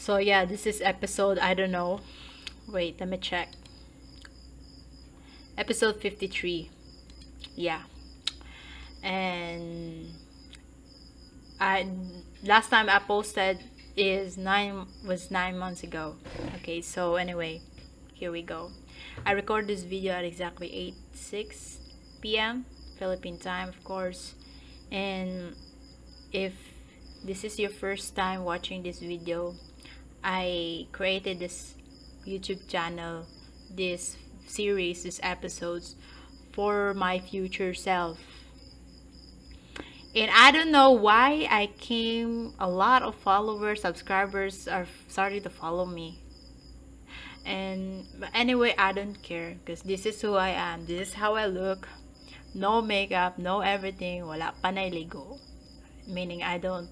So yeah, this is episode, I don't know. Wait, let me check. Episode 53. Yeah. And I last time I posted is 9 months ago. Okay, so anyway, here we go. I recorded this video at exactly 8:06 p.m. Philippine time, of course. And if this is your first time watching this video, I created this YouTube channel, this series, these episodes for my future self. And I don't know why I came a lot of followers, subscribers are starting to follow me. And but anyway, I don't care because this is who I am. This is how I look. No makeup, no everything, wala pa nailigo. Meaning I don't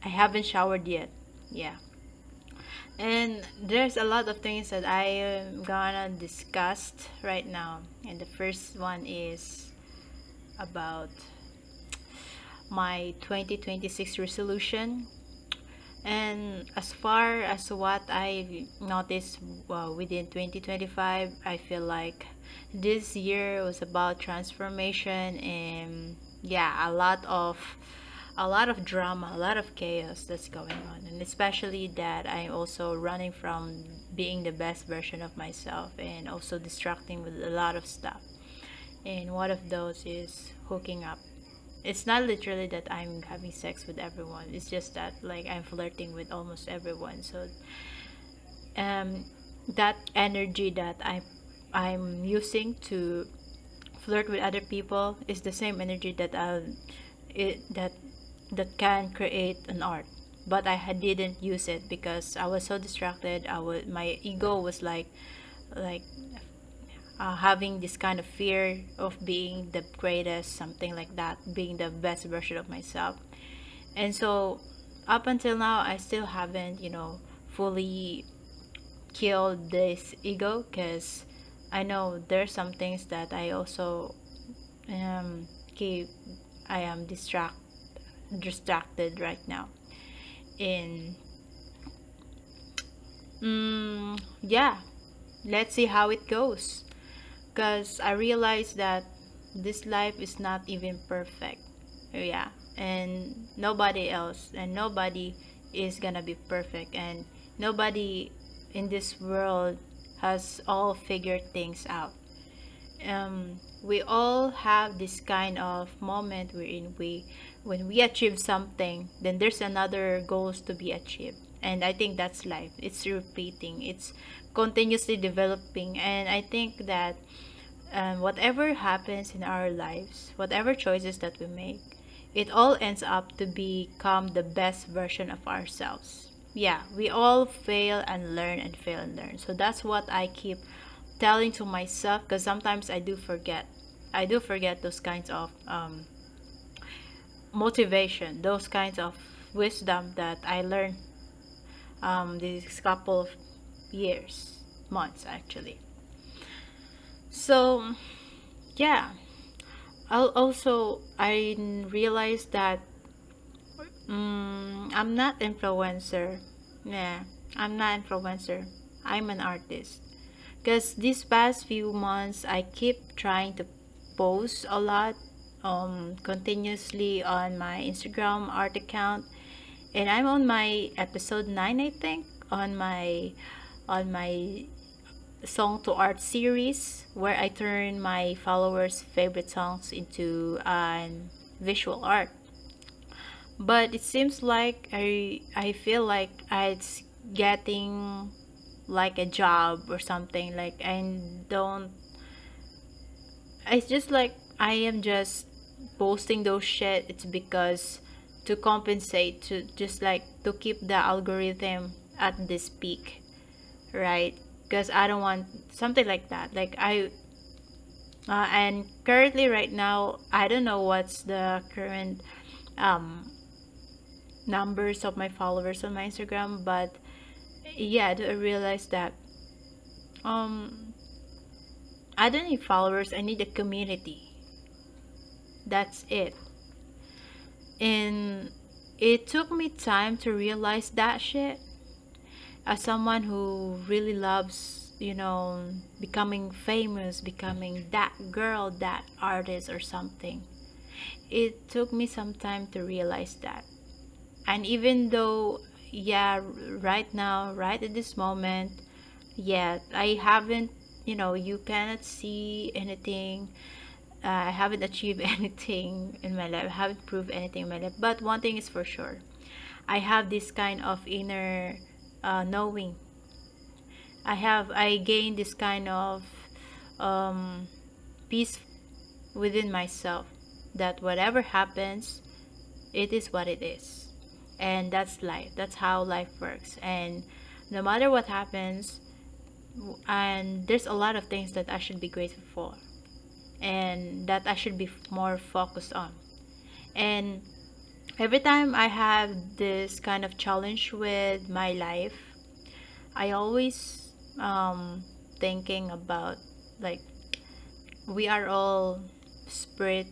I haven't showered yet. Yeah. And there's a lot of things that I am gonna discuss right now. And the first one is about my 2026 resolution. And as far as what I noticed within 2025, I feel like this year was about transformation and yeah, a lot of drama, a lot of chaos that's going on. And especially that I'm also running from being the best version of myself and also distracting with a lot of stuff. And one of those is hooking up. It's not literally that I'm having sex with everyone. It's just that like I'm flirting with almost everyone. So um that energy that I'm using to flirt with other people is the same energy that it that that can create an art. But didn't use it because I was so distracted. My ego was like having this kind of fear of being the greatest, something like that, being the best version of myself. And so, up until now, I still haven't, fully killed this ego because I know there's some things that I also keep, I am distracted right now. In, yeah, let's see how it goes. Because I realized that this life is not even perfect. Yeah, and nobody is gonna be perfect, and nobody in this world has all figured things out. We all have this kind of moment wherein when we achieve something, then there's another goals to be achieved. And I think that's life. It's repeating. It's continuously developing. And I think that whatever happens in our lives, whatever choices that we make, it all ends up to become the best version of ourselves. Yeah, we all fail and learn and fail and learn. So that's what I keep telling to myself because sometimes I do forget. I do forget those kinds of motivation, those kinds of wisdom that I learned these couple of years, months actually. So, yeah, I realized that I'm not influencer. Yeah, I'm not influencer. I'm an artist. Because these past few months, I keep trying to post a lot, continuously on my Instagram art account, and I'm on my episode 9, I think, on my song to art series where I turn my followers' favorite songs into visual art. But it seems like I feel like it's getting like a job or something. Like I don't. It's just like I am just posting those shit. It's because to compensate, to just like to keep the algorithm at this peak, right? Because I don't want something like that. Like and currently right now, I don't know what's the current um numbers of my followers on my Instagram, but yeah, I realized that um I don't need followers, I need a community. That's it. And it took me time to realize that shit. As someone who really loves, becoming famous, becoming that girl, that artist or something, it took me some time to realize that. And even though, yeah, right now, right at this moment, yeah, I haven't, you cannot see anything. I haven't achieved anything in my life. I haven't proved anything in my life. But one thing is for sure, I have this kind of inner knowing. I gained this kind of um, peace within myself, that whatever happens, it is what it is. And that's life. That's how life works. And no matter what happens, and there's a lot of things that I should be grateful for, and that I should be more focused on. And every time I have this kind of challenge with my life, I always thinking about, like, we are all spirit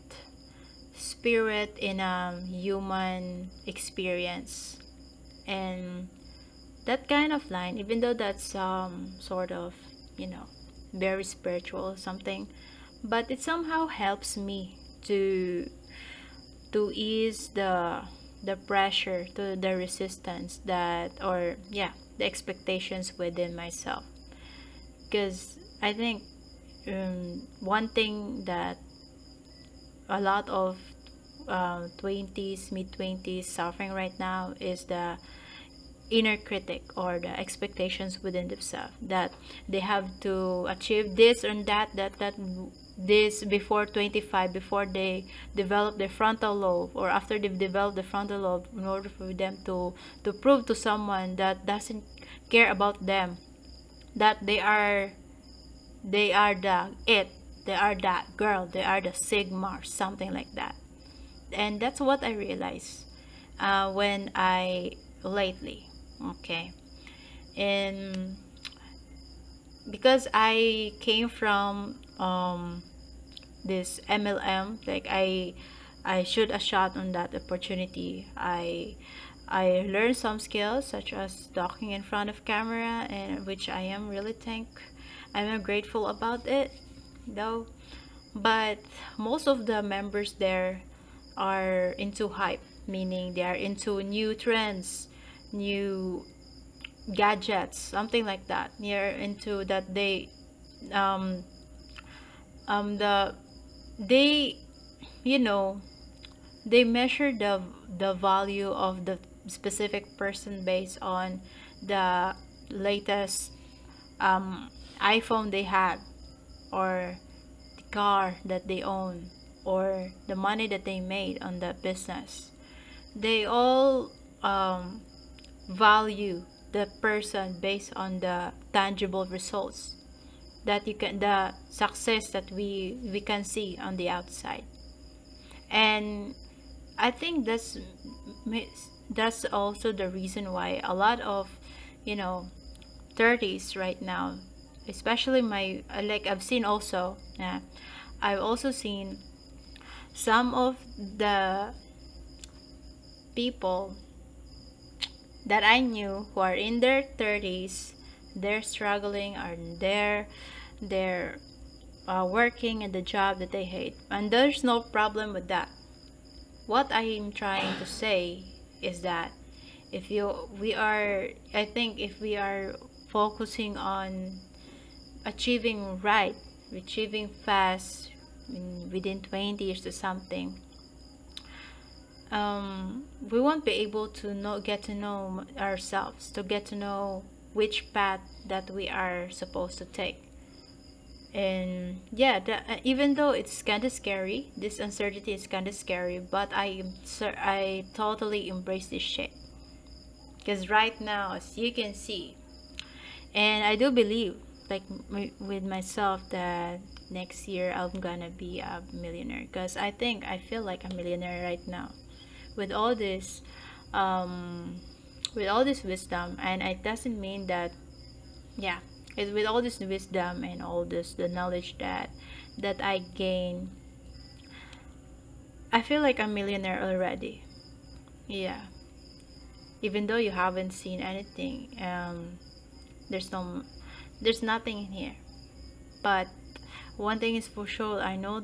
in a human experience. And that kind of line, even though that's sort of, you know very spiritual or something, but it somehow helps me to ease the pressure, to the resistance, that, or yeah, the expectations within myself. Because I think, one thing that a lot of 20s, mid 20s suffering right now is the inner critic, or the expectations within themselves, that they have to achieve this and that this before 25, before they develop their frontal lobe, or after they've developed the frontal lobe, in order for them to prove to someone that doesn't care about them, that they are the it, they are that girl, they are the sigma, or something like that. And that's what I realized when I lately, okay. And because I came from this MLM, like, I shoot a shot on that opportunity. I learned some skills, such as talking in front of camera, and which I am really I'm grateful about it, though. But most of the members there are into hype, meaning they are into new trends, new gadgets, something like that. They're into that. Um the they you know they measure the value of the specific person based on the latest iPhone they had, or the car that they own, or the money that they made on that business. They all value the person based on the tangible results, that you can the success that we can see on the outside. And I think that's also the reason why a lot of, you know 30s right now, especially my, like, I've seen also, I've also seen some of the people that I knew who are in their 30s. They're struggling, or they're working in the job that they hate, and there's no problem with that. What I'm trying to say is that, if you we are I think, if we are focusing on achieving fast, within 20 years or something, we won't be able to get to know ourselves, to get to know which path that we are supposed to take. And yeah, even though it's kind of scary, this uncertainty is kind of scary, but I totally embrace this shit. Because right now, as you can see, and I do believe, like, with myself, that next year I'm gonna be a millionaire. Because I feel like a millionaire right now, with all this, um, with all this wisdom. And it doesn't mean that, yeah, it's with all this wisdom and all this the knowledge that I gain. I feel like a millionaire already. Yeah. Even though you haven't seen anything, there's no, there's nothing in here. But one thing is for sure, I know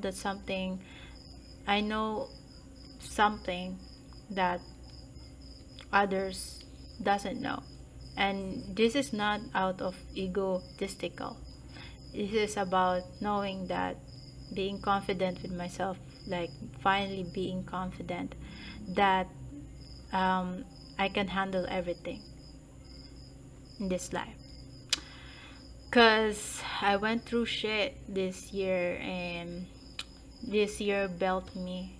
something that others doesn't know. And this is not out of egotistical. This is about knowing that, being confident with myself, like finally being confident that I can handle everything in this life. Cause I went through shit this year, and this year built me,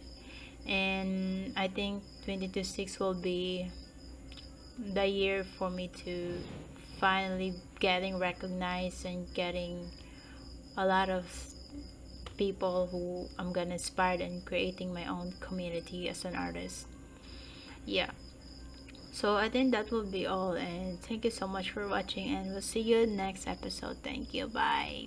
and I think 2026 will be the year for me to finally getting recognized and getting a lot of people who I'm gonna inspire and creating my own community as an artist. Yeah. So I think that will be all, and thank you so much for watching, and we'll see you next episode. Thank you. Bye.